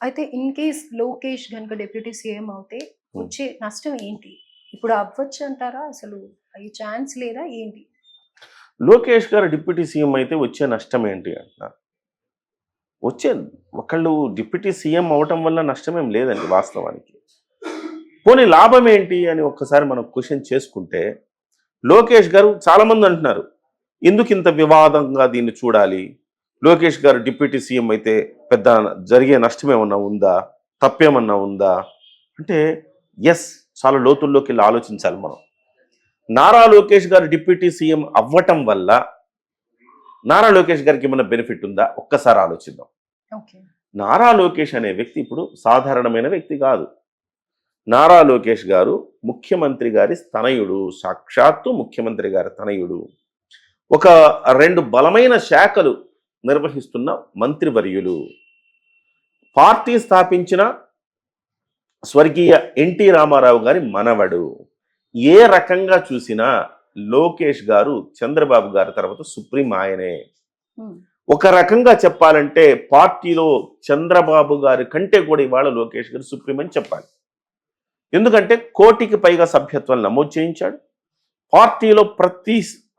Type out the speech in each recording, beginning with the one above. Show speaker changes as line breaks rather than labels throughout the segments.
అయితే in case Lokesh గనుక deputy CM అవుతే
హ్మ్.
వచ్చే నష్టం ఏంటి? ఇప్పుడు అవ్వచ్చు అంటారా? అసలు అయ్యే ఛాన్స్ లేదా ఏంటి?
లోకేష్ గారు డిప్యూటీ సీఎం అయితే వచ్చే నష్టం ఏంటి అంటున్నారు. వచ్చే ఒకళ్ళు డిప్యూటీ సీఎం అవ్వటం వల్ల నష్టమేం లేదండి వాస్తవానికి. పోనీ లాభం ఏంటి అని ఒక్కసారి మనం క్వెషన్ చేసుకుంటే, లోకేష్ గారు చాలామంది అంటున్నారు, ఎందుకింత వివాదంగా దీన్ని చూడాలి? లోకేష్ గారు డిప్యూటీ సీఎం అయితే పెద్ద జరిగే నష్టమేమన్నా ఉందా? తప్పేమన్నా ఉందా? అంటే యెస్. చాలా లోతుల్లోకెళ్ళి ఆలోచించాలి మనం. నారా లోకేష్ గారు డిప్యూటీ సీఎం అవ్వటం వల్ల నారా లోకేష్ గారికి ఏమైనా బెనిఫిట్ ఉందా? ఒక్కసారి ఆలోచిద్దాం.
ఓకే.
నారా లోకేష్ అనే వ్యక్తి ఇప్పుడు సాధారణమైన వ్యక్తి కాదు. నారా లోకేష్ గారు ముఖ్యమంత్రి గారి తనయుడు. సాక్షాత్తు ముఖ్యమంత్రి గారి తనయుడు. ఒక 2 బలమైన శాఖలు నిర్వహిస్తున్న మంత్రివర్యులు. పార్టీ స్థాపించిన స్వర్గీయ ఎన్టీ రామారావు గారి మనవడు. ఏ రకంగా చూసినా లోకేష్ గారు చంద్రబాబు గారి తర్వాత సుప్రీం ఆయనే.
హ్మ్.
ఒక రకంగా చెప్పాలంటే పార్టీలో చంద్రబాబు గారి కంటే కూడా ఇవాళ లోకేష్ గారు సుప్రీం అని చెప్పాలి. ఎందుకంటే 1 కోటికి పైగా సభ్యత్వాలు నమోదు చేయించాడు. పార్టీలో ప్రతి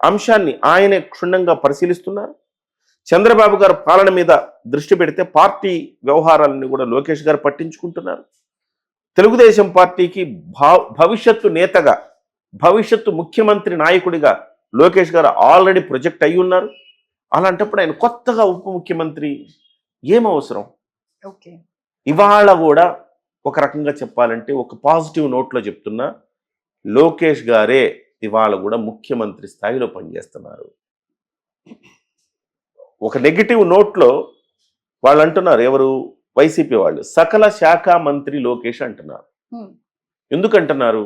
అంశాన్ని ఆయనే క్షుణ్ణంగా పరిశీలిస్తున్నారు. చంద్రబాబు గారు పాలన మీద దృష్టి పెడితే పార్టీ వ్యవహారాలను కూడా లోకేష్ గారు పట్టించుకుంటున్నారు. తెలుగుదేశం పార్టీకి భవిష్యత్తు నేతగా, భవిష్యత్తు ముఖ్యమంత్రి నాయకుడిగా లోకేష్ గారు ఆల్రెడీ ప్రొజెక్ట్ అయి ఉన్నారు. అలాంటప్పుడు ఆయన కొత్తగా ఉప ముఖ్యమంత్రి ఏం అవసరం?
ఓకే.
ఇవాళ కూడా ఒక రకంగా చెప్పాలంటే ఒక పాజిటివ్ నోట్లో చెప్తున్నా, లోకేష్ గారే ఇవాళ కూడా ముఖ్యమంత్రి స్థాయిలో పనిచేస్తున్నారు. ఒక నెగిటివ్ నోట్లో వాళ్ళు అంటున్నారు, ఎవరు? వైసీపీ వాళ్ళు, సకల శాఖ మంత్రి లోకేష్ అంటున్నారు.
హ్మ్.
ఎందుకంటున్నారు?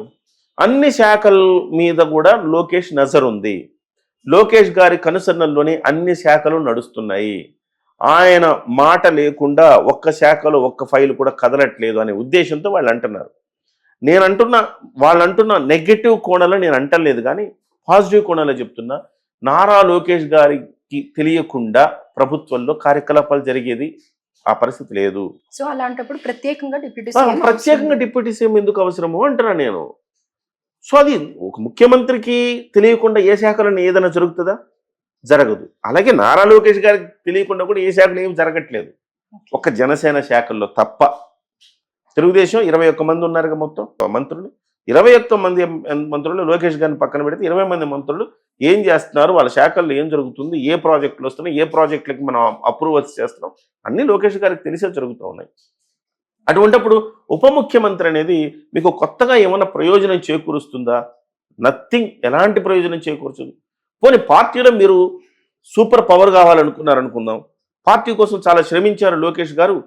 అన్ని శాఖల మీద కూడా లోకేష్ నజర్ ఉంది. లోకేష్ గారి కనుసన్నల్లోనే అన్ని శాఖలు నడుస్తున్నాయి. ఆయన మాట లేకుండా ఒక్క శాఖలో ఒక్క ఫైల్ కూడా కదలట్లేదు అనే ఉద్దేశంతో వాళ్ళు అంటున్నారు. వాళ్ళంటున్న నెగటివ్ కోణంలో నేను అంటలేదు, కానీ పాజిటివ్ కోణంలో చెప్తున్నా. నారా లోకేష్ గారికి తెలియకుండా ప్రభుత్వంలో కార్యకలాపాలు జరిగేది ఆ పరిస్థితి లేదు.
సో అలాంటప్పుడు ప్రత్యేకంగా డిప్యూటీ సీఎం
ప్రత్యేకంగా డిప్యూటీ సీఎం ఎందుకు అవసరము అంటున్నా నేను. సో అది ఒక ముఖ్యమంత్రికి తెలియకుండా ఏ శాఖలో ఏదైనా జరుగుతుందా? జరగదు. అలాగే నారా లోకేష్ గారికి తెలియకుండా కూడా ఏ శాఖలో ఏం జరగట్లేదు. ఒక్క జనసేన శాఖల్లో తప్ప. తెలుగుదేశం 21 మంది ఉన్నారుగా మొత్తం మంత్రులు. 21 మంది మంత్రులు లోకేష్ గారిని పక్కన పెడితే 20 మంది మంత్రులు ఏం చేస్తున్నారు, వాళ్ళ శాఖల్లో ఏం జరుగుతుంది, ఏ ప్రాజెక్టులు వస్తున్నాయి, ఏ ప్రాజెక్టులకి మనం అప్రూవల్స్ చేస్తున్నాం, అన్నీ లోకేష్ గారికి తెలిసే జరుగుతూ ఉన్నాయి. అటువంటిప్పుడు ఉప ముఖ్యమంత్రి అనేది మీకు కొత్తగా ఏమన్నా ప్రయోజనం చేకూరుస్తుందా? నథింగ్. ఎలాంటి ప్రయోజనం చేకూర్చదు. పోనీ పార్టీలో మీరు సూపర్ పవర్ కావాలనుకున్నారనుకుందాం. పార్టీ కోసం చాలా శ్రమించారు లోకేష్ గారు,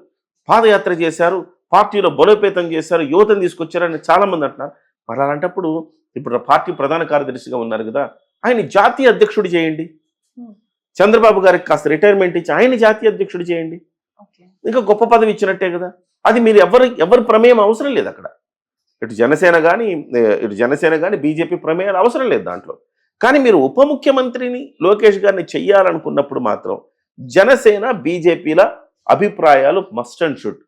పాదయాత్ర చేశారు, పార్టీలో బలోపేతం చేశారు, యువతను తీసుకొచ్చారని చాలామంది అంటున్నారు. మరి అలాంటప్పుడు ఇప్పుడు పార్టీ ప్రధాన కార్యదర్శిగా ఉన్నారు కదా, ఆయన జాతీయ అధ్యక్షుడు చేయండి. చంద్రబాబు గారికి కాస్త రిటైర్మెంట్ ఇచ్చి ఆయన జాతీయ అధ్యక్షుడు చేయండి. ఇంకా గొప్ప పదవి ఇచ్చినట్టే కదా. అది మీరు ఎవరి ప్రమేయం అవసరం లేదు అక్కడ. ఇటు జనసేన కానీ బీజేపీ ప్రమేయాలు అవసరం లేదు దాంట్లో. కానీ మీరు ఉప ముఖ్యమంత్రిని లోకేష్ గారిని చెయ్యాలనుకున్నప్పుడు మాత్రం జనసేన బీజేపీల అభిప్రాయాలు మస్ట్ అండ్ షుడ్.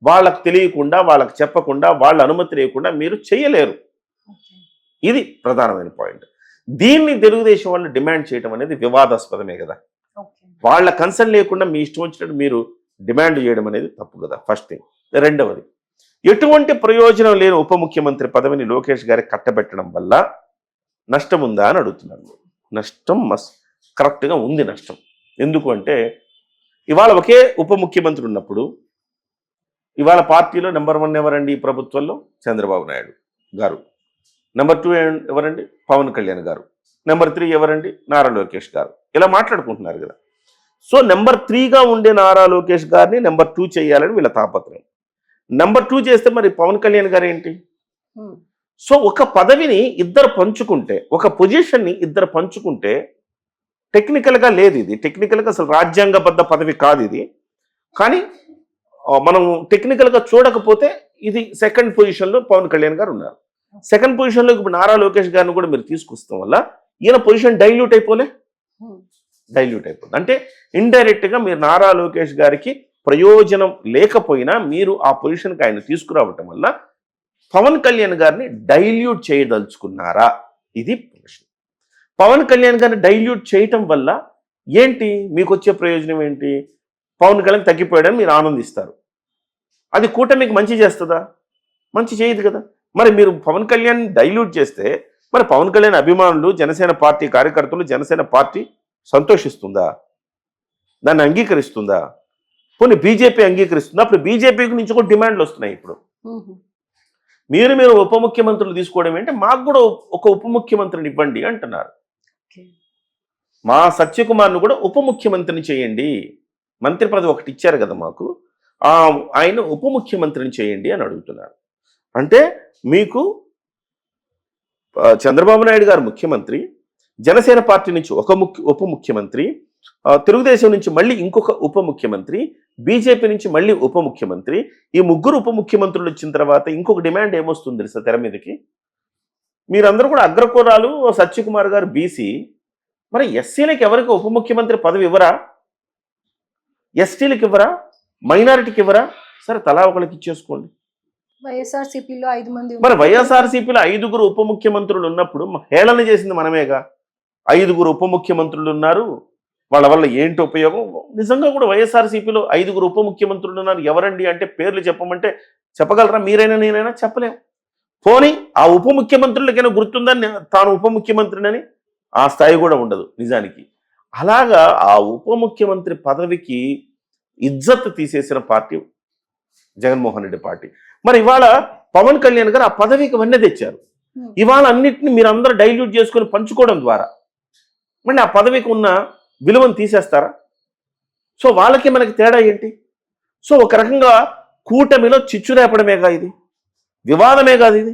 వాళ్ళకు తెలియకుండా, వాళ్ళకు చెప్పకుండా, వాళ్ళ అనుమతి లేకుండా మీరు చెయ్యలేరు. ఇది ప్రధానమైన పాయింట్. దీన్ని తెలుగుదేశం వాళ్ళు డిమాండ్ చేయడం అనేది వివాదాస్పదమే కదా. వాళ్ళ కన్సర్న్ లేకుండా మీ ఇష్టం వచ్చినట్టు మీరు డిమాండ్ చేయడం అనేది తప్పు కదా. First thing. రెండవది, ఎటువంటి ప్రయోజనం లేని ఉప ముఖ్యమంత్రి పదవిని లోకేష్ గారికి కట్టబెట్టడం వల్ల నష్టం ఉందా అని అడుగుతున్నాను. నష్టం కరెక్ట్గా ఉంది నష్టం. ఎందుకు అంటే ఇవాళ ఒకే ఉప ముఖ్యమంత్రి ఉన్నప్పుడు ఇవాళ పార్టీలో నెంబర్ 1 ఎవరండి ఈ ప్రభుత్వంలో? చంద్రబాబు నాయుడు గారు. నెంబర్ 2 ఎవరండి? పవన్ కళ్యాణ్ గారు. నెంబర్ 3 ఎవరండి? నారా లోకేష్ గారు. ఇలా మాట్లాడుకుంటున్నారు కదా. సో నెంబర్ 3గా ఉండే నారా లోకేష్ గారిని నెంబర్ 2 చేయాలని వీళ్ళ తాపత్రయం. నెంబర్ 2 చేస్తే మరి పవన్ కళ్యాణ్ గారు ఏంటి? సో ఒక పదవిని ఇద్దరు పంచుకుంటే, ఒక పొజిషన్ని ఇద్దరు పంచుకుంటే టెక్నికల్గా లేదు ఇది. టెక్నికల్గా అసలు రాజ్యాంగబద్ధ పదవి కాదు ఇది. కానీ మనం టెక్నికల్గా చూడకపోతే ఇది సెకండ్ పొజిషన్లో పవన్ కళ్యాణ్ గారు ఉన్నారు. సెకండ్ పొజిషన్లో ఇప్పుడు నారా లోకేష్ గారిని కూడా మీరు తీసుకొస్తాం వల్ల ఈయన పొజిషన్ డైల్యూట్ అయిపోతుంది. అంటే ఇండైరెక్ట్గా మీరు నారా లోకేష్ గారికి ప్రయోజనం లేకపోయినా మీరు ఆ పొజిషన్కి ఆయన తీసుకురావటం వల్ల పవన్ కళ్యాణ్ గారిని డైల్యూట్ చేయదలుచుకున్నారా? ఇది ప్రశ్న. పవన్ కళ్యాణ్ గారిని డైల్యూట్ చేయటం వల్ల ఏంటి మీకు వచ్చే ప్రయోజనం ఏంటి? పవన్ కళ్యాణ్ తగ్గిపోయాడని మీరు ఆనందిస్తారు. అది కూటమికి మంచి చేస్తుందా? మంచి చేయదు కదా. మరి మీరు పవన్ కళ్యాణ్ డైల్యూట్ చేస్తే మరి పవన్ కళ్యాణ్ అభిమానులు, జనసేన పార్టీ కార్యకర్తలు, జనసేన పార్టీ సంతోషిస్తుందా? దాన్ని అంగీకరిస్తుందా? కొన్ని బీజేపీ అంగీకరిస్తుందా? అప్పుడు బీజేపీకి నుంచి కూడా డిమాండ్లు వస్తున్నాయి. ఇప్పుడు మీరు ఉప ముఖ్యమంత్రులు తీసుకోవడం ఏంటి? మాకు కూడా ఒక ఉప ముఖ్యమంత్రిని ఇవ్వండి అంటున్నారు. మా సత్యకుమార్ను కూడా ఉప ముఖ్యమంత్రిని చేయండి, మంత్రి పదవి ఒకటి ఇచ్చారు కదా మాకు, ఆయన ఉప ముఖ్యమంత్రిని చేయండి అని అడుగుతున్నారు. అంటే మీకు చంద్రబాబు నాయుడు గారు ముఖ్యమంత్రి, జనసేన పార్టీ నుంచి ఒక ఉప ముఖ్యమంత్రి, తెలుగుదేశం నుంచి మళ్ళీ ఇంకొక ఉప ముఖ్యమంత్రి, బీజేపీ నుంచి మళ్ళీ ఉప ముఖ్యమంత్రి. ఈ ముగ్గురు ఉప ముఖ్యమంత్రులు వచ్చిన తర్వాత ఇంకొక డిమాండ్ ఏమొస్తుంది తెలుసా తెర మీదకి? మీరందరూ కూడా అగ్రకురాలు, సత్యకుమార్ గారు బీసీ, మరి ఎస్సీలకు ఎవరికి ఉప ముఖ్యమంత్రి పదవి ఇవ్వరా? ఎస్టీలకు ఇవ్వరా? మైనారిటీకి ఇవ్వరా? సరే తలా ఒకరికి ఇచ్చేసుకోండి.
వైఎస్ఆర్సీపీలో 5 మంది.
మరి వైఎస్ఆర్సీపీలో 5గురు ఉప ముఖ్యమంత్రులు ఉన్నప్పుడు హేళన చేసింది మనమేగా. 5గురు ఉప ముఖ్యమంత్రులు ఉన్నారు, వాళ్ళ వల్ల ఏంటి ఉపయోగం? నిజంగా కూడా వైఎస్ఆర్సీపీలో 5గురు ఉప ముఖ్యమంత్రులు ఉన్నారు. ఎవరండి అంటే పేర్లు చెప్పమంటే చెప్పగలరా? మీరైనా నేనైనా చెప్పలేం. పోనీ ఆ ఉప ముఖ్యమంత్రులకైనా గుర్తుందని తాను ఉప ముఖ్యమంత్రినని ఆ స్థాయి కూడా ఉండదు నిజానికి. అలాగా ఆ ఉప ముఖ్యమంత్రి పదవికి ఇజ్జత్ తీసేసిన పార్టీ జగన్మోహన్ రెడ్డి పార్టీ. మరి ఇవాళ పవన్ కళ్యాణ్ గారు ఆ పదవికి వన్నె తెచ్చారు. ఇవాళ అన్నిటిని మీరు అందరూ డైల్యూట్ చేసుకొని పంచుకోవడం ద్వారా మళ్ళీ ఆ పదవికి ఉన్న విలువను తీసేస్తారా? సో వాళ్ళకి మనకి తేడా ఏంటి? సో ఒక రకంగా కూటమిలో చిచ్చు రేపడమేగా ఇది, వివాదమే కాదు ఇది.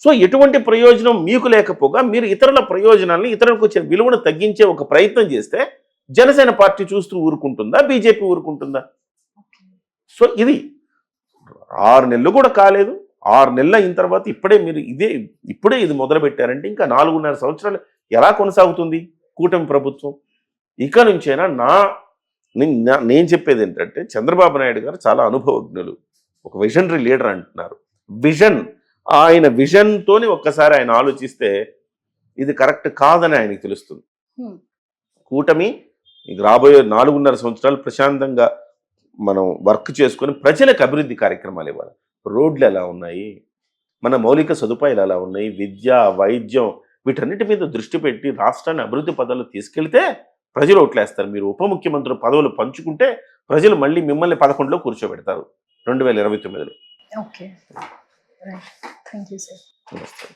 సో ఎటువంటి ప్రయోజనం మీకు లేకపోగా మీరు ఇతరుల ప్రయోజనాలను, ఇతరులకు వచ్చే విలువను తగ్గించే ఒక ప్రయత్నం చేస్తే జనసేన పార్టీ చూస్తూ ఊరుకుంటుందా? బీజేపీ ఊరుకుంటుందా? సో ఇది 6 నెలలు కూడా కాలేదు. 6 నెలలు అయిన తర్వాత ఇప్పుడే ఇది మొదలు పెట్టారంటే ఇంకా 4.5 సంవత్సరాలు ఎలా కొనసాగుతుంది కూటమి ప్రభుత్వం? ఇక నుంచైనా నేను చెప్పేది ఏంటంటే, చంద్రబాబు నాయుడు గారు చాలా అనుభవజ్ఞులు, ఒక విజనరీ లీడర్ అంటున్నారు. ఆయన విజన్తోని ఒక్కసారి ఆయన ఆలోచిస్తే ఇది కరెక్ట్ కాదని ఆయనకి తెలుస్తుంది. కూటమి రాబోయే 4.5 సంవత్సరాలు ప్రశాంతంగా మనం వర్క్ చేసుకొని ప్రజలకు అభివృద్ధి కార్యక్రమాలు ఇవ్వాలి. రోడ్లు ఎలా ఉన్నాయి, మన మౌలిక సదుపాయాలు ఎలా ఉన్నాయి, విద్య, వైద్యం, వీటన్నిటి మీద దృష్టి పెట్టి రాష్ట్రాన్ని అభివృద్ధి పదాలు తీసుకెళ్తే ప్రజలు ఓట్లేస్తారు. మీరు ఉప ముఖ్యమంత్రి పదవులు పంచుకుంటే ప్రజలు మళ్ళీ మిమ్మల్ని 11లో కూర్చోబెడతారు 2029లో.
Okay, right. Thank you sir.
నమస్తే.